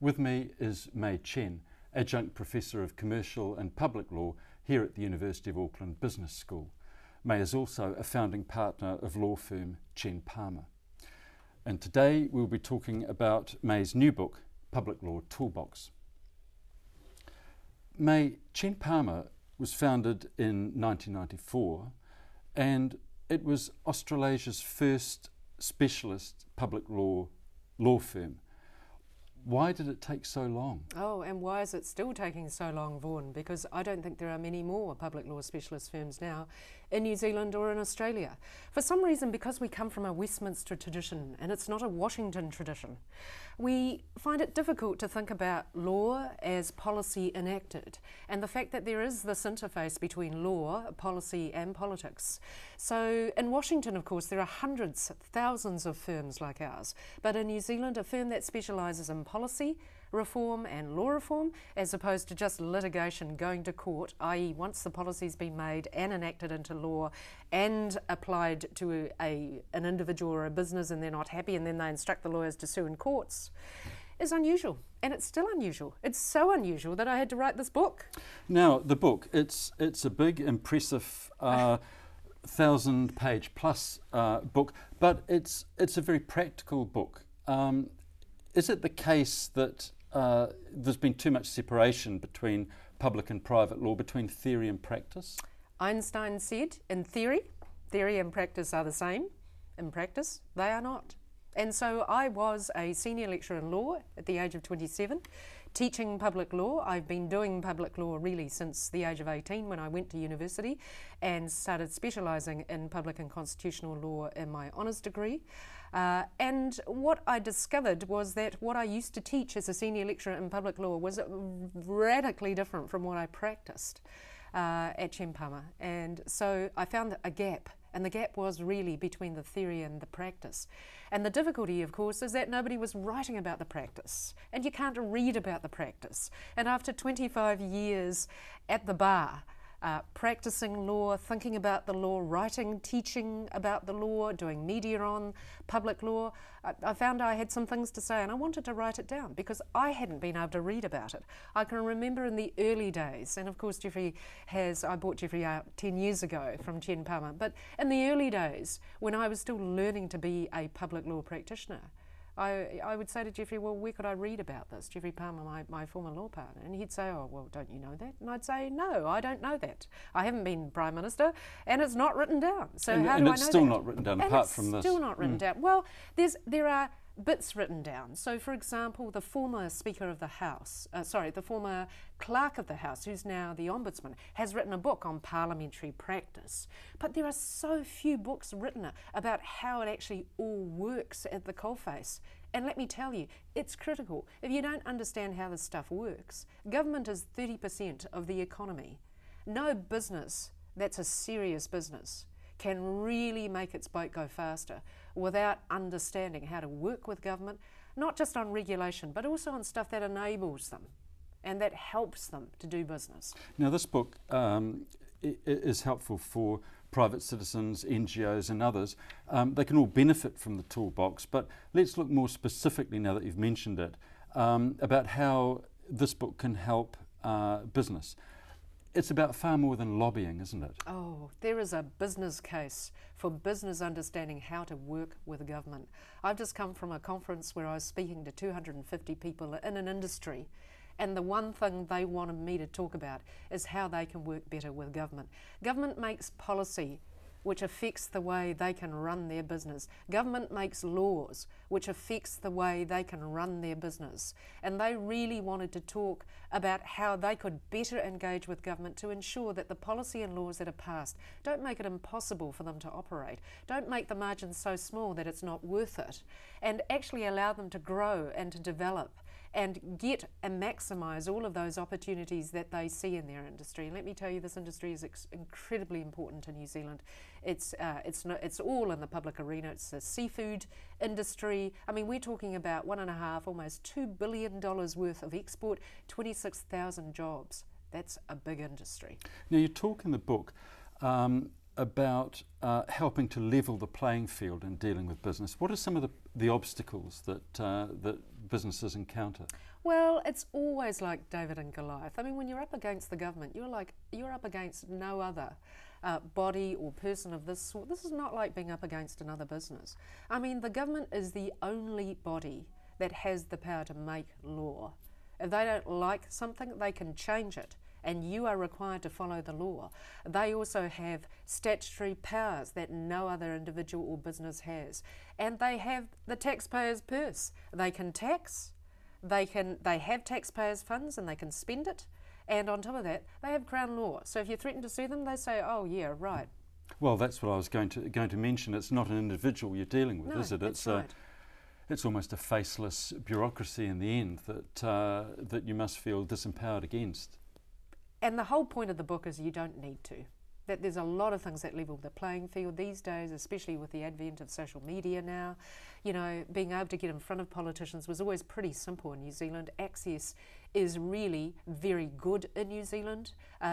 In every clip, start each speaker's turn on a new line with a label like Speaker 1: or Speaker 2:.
Speaker 1: With me is Mai Chen, Adjunct Professor of Commercial and Public Law here at the University of Auckland Business School. Mai is also a founding partner of law firm Chen Palmer. And today we'll be talking about Mai's new book, Public Law Toolbox. Mai, Chen Palmer was founded in 1994 and it was Australasia's first specialist public law firm. Why did it take so long?
Speaker 2: Oh, and why is it still taking so long, Vaughn? Because I don't think there are many more public law specialist firms now in New Zealand or in Australia. For some reason, because we come from a Westminster tradition and it's not a Washington tradition, we find it difficult to think about law as policy enacted and the fact that there is this interface between law, policy and politics. So in Washington, of course, there are hundreds, thousands of firms like ours, but in New Zealand, a firm that specialises in policy reform and law reform, as opposed to just litigation going to court, i.e. once the policy's been made and enacted into law and applied to an individual or a business and they're not happy and then they instruct the lawyers to sue in courts, is unusual. And it's still unusual. It's so unusual that I had to write this book.
Speaker 1: Now, the book, it's a big, impressive 1,000-page plus book, but it's a very practical book. Is it the case that there's been too much separation between public and private law, between theory and practice?
Speaker 2: Einstein said, in theory and practice are the same. In practice, they are not. And so I was a senior lecturer in law at the age of 27, teaching public law. I've been doing public law really since the age of 18 when I went to university and started specialising in public and constitutional law in my honours degree. And what I discovered was that what I used to teach as a senior lecturer in public law was radically different from what I practiced at Chen Palmer. And so I found a gap, and the gap was really between the theory and the practice. And the difficulty, of course, is that nobody was writing about the practice, and you can't read about the practice. And after 25 years at the bar, practicing law, thinking about the law, writing, teaching about the law, doing media on public law, I found I had some things to say and I wanted to write it down because I hadn't been able to read about it. I can remember in the early days, and of course I bought Jeffrey out 10 years ago from Chen Palmer, but in the early days when I was still learning to be a public law practitioner, I would say to Jeffrey, well, where could I read about this? Jeffrey Palmer, my former law partner. And he'd say, oh, well, don't you know that? And I'd say, no, I don't know that. I haven't been Prime Minister and it's not written down. So how do I know that?
Speaker 1: And it's still not written down apart from this.
Speaker 2: It's still not written down. Well, there are bits written down. So, for example, the former Speaker of the House, the former Clerk of the House, who's now the Ombudsman, has written a book on parliamentary practice. But there are so few books written about how it actually all works at the coalface. And let me tell you, it's critical. If you don't understand how this stuff works, government is 30% of the economy. No business that's a serious business can really make its boat go faster without understanding how to work with government, not just on regulation, but also on stuff that enables them and that helps them to do business.
Speaker 1: Now, this book is helpful for private citizens, NGOs and others. They can all benefit from the toolbox, but let's look more specifically, now that you've mentioned it, about how this book can help business. It's about far more than lobbying, isn't it?
Speaker 2: Oh, there is a business case for business understanding how to work with government. I've just come from a conference where I was speaking to 250 people in an industry, and the one thing they wanted me to talk about is how they can work better with government. Government makes policy which affects the way they can run their business. Government makes laws which affects the way they can run their business. And they really wanted to talk about how they could better engage with government to ensure that the policy and laws that are passed don't make it impossible for them to operate, don't make the margins so small that it's not worth it, and actually allow them to grow and to develop and get and maximise all of those opportunities that they see in their industry. And let me tell you, this industry is incredibly important to New Zealand. It's all in the public arena. It's the seafood industry. I mean, we're talking about $1.5, almost $2 billion worth of export, 26,000 jobs. That's a big industry.
Speaker 1: Now, you talk in the book about helping to level the playing field in dealing with business. What are some of the obstacles that businesses encounter?
Speaker 2: Well, it's always like David and Goliath. I mean, when you're up against the government, you're up against no other body or person of this sort. This is not like being up against another business. I mean, the government is the only body that has the power to make law. If they don't like something, they can change it, and you are required to follow the law. They also have statutory powers that no other individual or business has, and they have the taxpayer's purse. They can tax, they have taxpayers' funds, and they can spend it, and on top of that, they have Crown law. So if you threaten to sue them, they say, "Oh yeah, right."
Speaker 1: Well, that's what I was going to mention. It's not an individual you're dealing with,
Speaker 2: No,
Speaker 1: is it?
Speaker 2: that's right.
Speaker 1: It's almost a faceless bureaucracy in the end that you must feel disempowered against.
Speaker 2: And the whole point of the book is you don't need to. That there's a lot of things that level the playing field these days, especially with the advent of social media now. You know, being able to get in front of politicians was always pretty simple in New Zealand. Access is really very good in New Zealand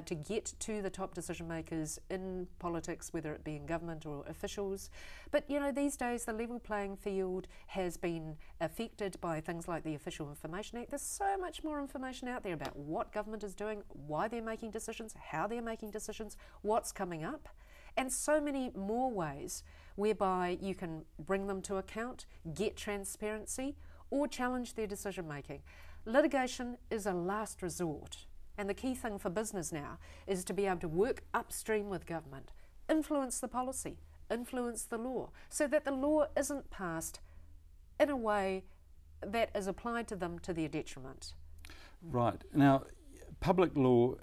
Speaker 2: to get to the top decision makers in politics, whether it be in government or officials. But you know, these days the level playing field has been affected by things like the Official Information Act. There's so much more information out there about what government is doing, why they're making decisions, how they're making decisions, what's coming up, and so many more ways whereby you can bring them to account, get transparency, or challenge their decision making. Litigation is a last resort, and the key thing for business now is to be able to work upstream with government, influence the policy, influence the law, so that the law isn't passed in a way that is applied to them to their detriment.
Speaker 1: Right. Now, public law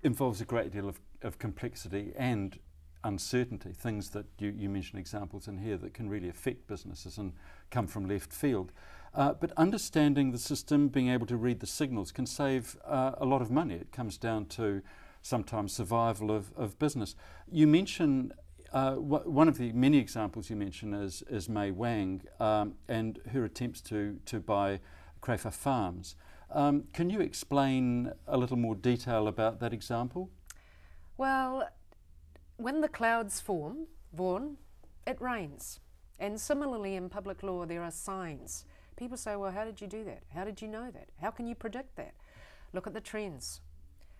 Speaker 1: involves a great deal of complexity and uncertainty, things that you mention examples in here that can really affect businesses and come from left field. But understanding the system, being able to read the signals can save a lot of money. It comes down to sometimes survival of business. You mention, one of the many examples you mention is Mai Wang and her attempts to buy Crayford Farms. Can you explain a little more detail about that example?
Speaker 2: Well, when the clouds form, Vaughn, it rains. And similarly in public law there are signs. People say, well, how did you do that? How did you know that? How can you predict that? Look at the trends.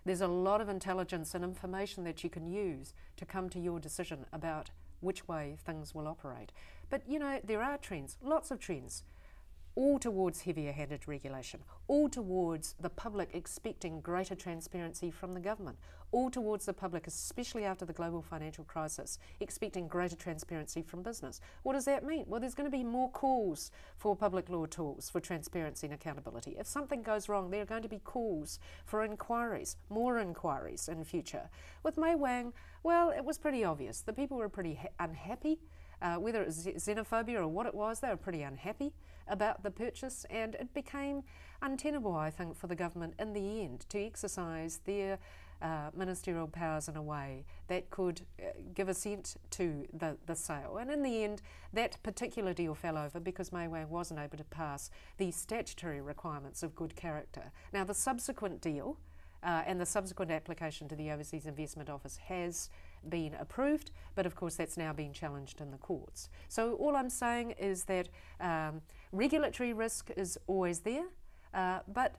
Speaker 2: There's a lot of intelligence and information that you can use to come to your decision about which way things will operate. But you know, there are trends, lots of trends, all towards heavier-handed regulation, all towards the public expecting greater transparency from the government, all towards the public, especially after the global financial crisis, expecting greater transparency from business. What does that mean? Well, there's going to be more calls for public law tools for transparency and accountability. If something goes wrong, there are going to be calls for inquiries, more inquiries in future. With Mai Wang, well, it was pretty obvious. The people were pretty unhappy. Whether it was xenophobia or what it was, they were pretty unhappy about the purchase, and it became untenable, I think, for the government in the end to exercise their ministerial powers in a way that could give assent to the sale. And in the end, that particular deal fell over because Mai Wang wasn't able to pass the statutory requirements of good character. Now, the subsequent deal and the subsequent application to the Overseas Investment Office has been approved, but of course that's now been challenged in the courts. So all I'm saying is that regulatory risk is always there, but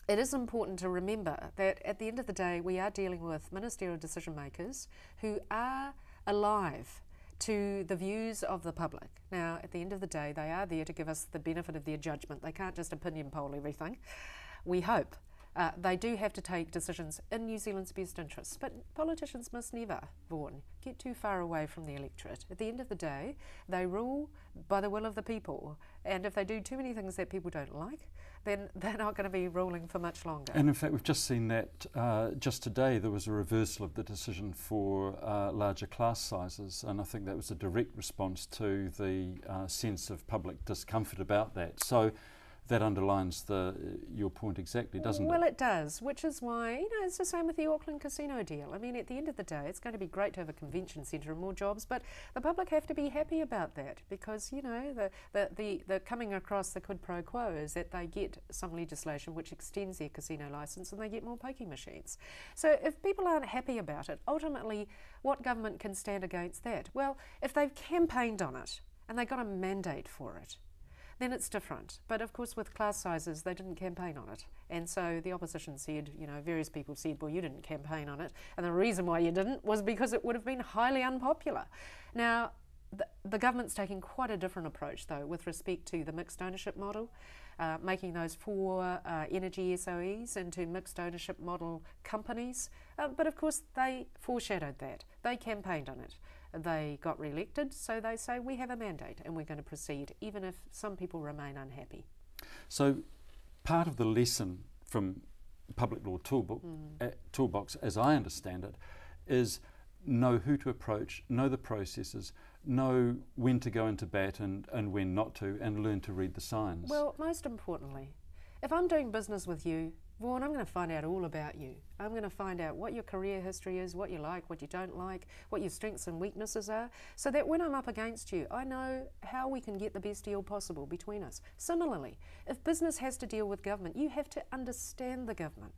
Speaker 2: it is important to remember that at the end of the day we are dealing with ministerial decision makers who are alive to the views of the public. Now, at the end of the day, they are there to give us the benefit of their judgment. They can't just opinion poll everything. We hope. They do have to take decisions in New Zealand's best interests, but politicians must never, Vaughn, get too far away from the electorate. At the end of the day, they rule by the will of the people, and if they do too many things that people don't like, then they're not going to be ruling for much longer.
Speaker 1: And in fact, we've just seen that just today there was a reversal of the decision for larger class sizes, and I think that was a direct response to the sense of public discomfort about that. So that underlines your point exactly, doesn't it?
Speaker 2: Well, it does, which is why, you know, it's the same with the Auckland casino deal. I mean, at the end of the day, it's going to be great to have a convention centre and more jobs, but the public have to be happy about that because, you know, the coming across the quid pro quo is that they get some legislation which extends their casino licence and they get more pokie machines. So if people aren't happy about it, ultimately, what government can stand against that? Well, if they've campaigned on it and they got a mandate for it, then it's different. But of course with class sizes, they didn't campaign on it. And so the opposition said, you know, various people said, well, you didn't campaign on it. And the reason why you didn't was because it would have been highly unpopular. Now, the government's taking quite a different approach, though, with respect to the mixed ownership model, making those 4 energy SOEs into mixed ownership model companies. But of course, they foreshadowed that. They campaigned on it. They got re-elected, so they say, we have a mandate and we're going to proceed, even if some people remain unhappy.
Speaker 1: So part of the lesson from Public Law Toolbox, as I understand it, is know who to approach, know the processes, know when to go into bat and when not to, and learn to read the signs.
Speaker 2: Well, most importantly, if I'm doing business with you, Vaughn, I'm going to find out all about you. I'm going to find out what your career history is, what you like, what you don't like, what your strengths and weaknesses are, so that when I'm up against you, I know how we can get the best deal possible between us. Similarly, if business has to deal with government, you have to understand the government.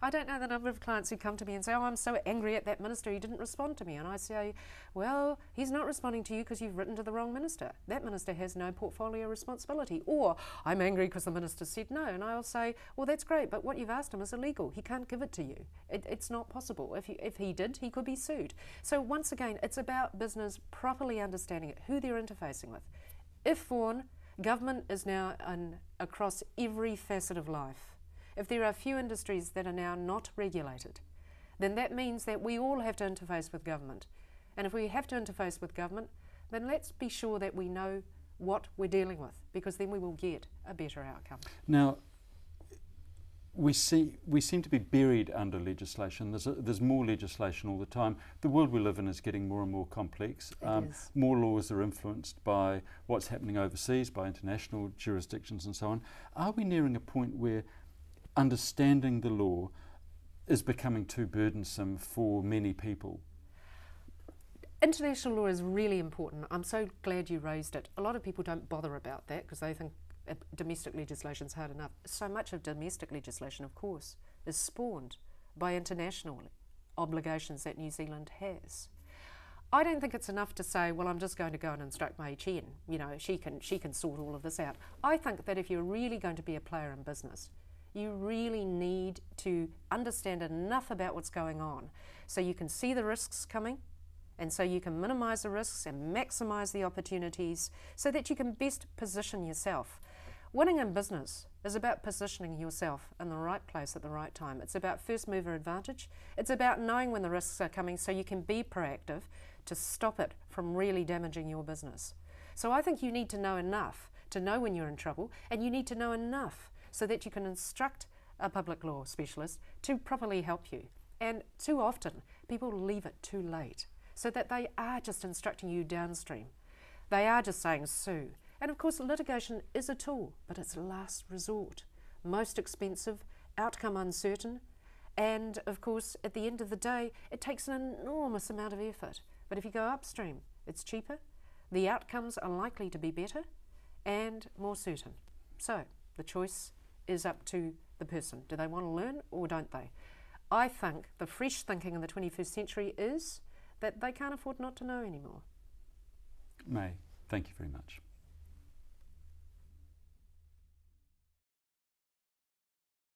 Speaker 2: I don't know the number of clients who come to me and say, oh, I'm so angry at that minister, he didn't respond to me. And I say, well, he's not responding to you because you've written to the wrong minister. That minister has no portfolio responsibility. Or, I'm angry because the minister said no. And I'll say, well, that's great, but what you've asked him is illegal. He can't give it to you. It's not possible. If he did, he could be sued. So once again, it's about business properly understanding it, who they're interfacing with. If, Vaughn, government is now across every facet of life, if there are few industries that are now not regulated, then that means that we all have to interface with government. And if we have to interface with government, then let's be sure that we know what we're dealing with, because then we will get a better outcome.
Speaker 1: Now, we seem to be buried under legislation. There's more legislation all the time. The world we live in is getting more and more complex. More laws are influenced by what's happening overseas, by international jurisdictions and so on. Are we nearing a point where understanding the law is becoming too burdensome for many people?
Speaker 2: International law is really important. I'm so glad you raised it. A lot of people don't bother about that because they think domestic legislation is hard enough. So much of domestic legislation, of course, is spawned by international obligations that New Zealand has. I don't think it's enough to say, well, I'm just going to go and instruct Mai Chen. You know, she can sort all of this out. I think that if you're really going to be a player in business, you really need to understand enough about what's going on so you can see the risks coming, and so you can minimise the risks and maximise the opportunities so that you can best position yourself. Winning in business is about positioning yourself in the right place at the right time. It's about first mover advantage. It's about knowing when the risks are coming so you can be proactive to stop it from really damaging your business. So I think you need to know enough to know when you're in trouble, and you need to know enough so that you can instruct a public law specialist to properly help you. And too often, people leave it too late, so that they are just instructing you downstream. They are just saying sue. And of course, litigation is a tool, but it's a last resort. Most expensive, outcome uncertain, and of course, at the end of the day, it takes an enormous amount of effort. But if you go upstream, it's cheaper, the outcomes are likely to be better, and more certain. So, the choice is up to the person. Do they want to learn or don't they? I think the fresh thinking in the 21st century is that they can't afford not to know anymore.
Speaker 1: May, thank you very much.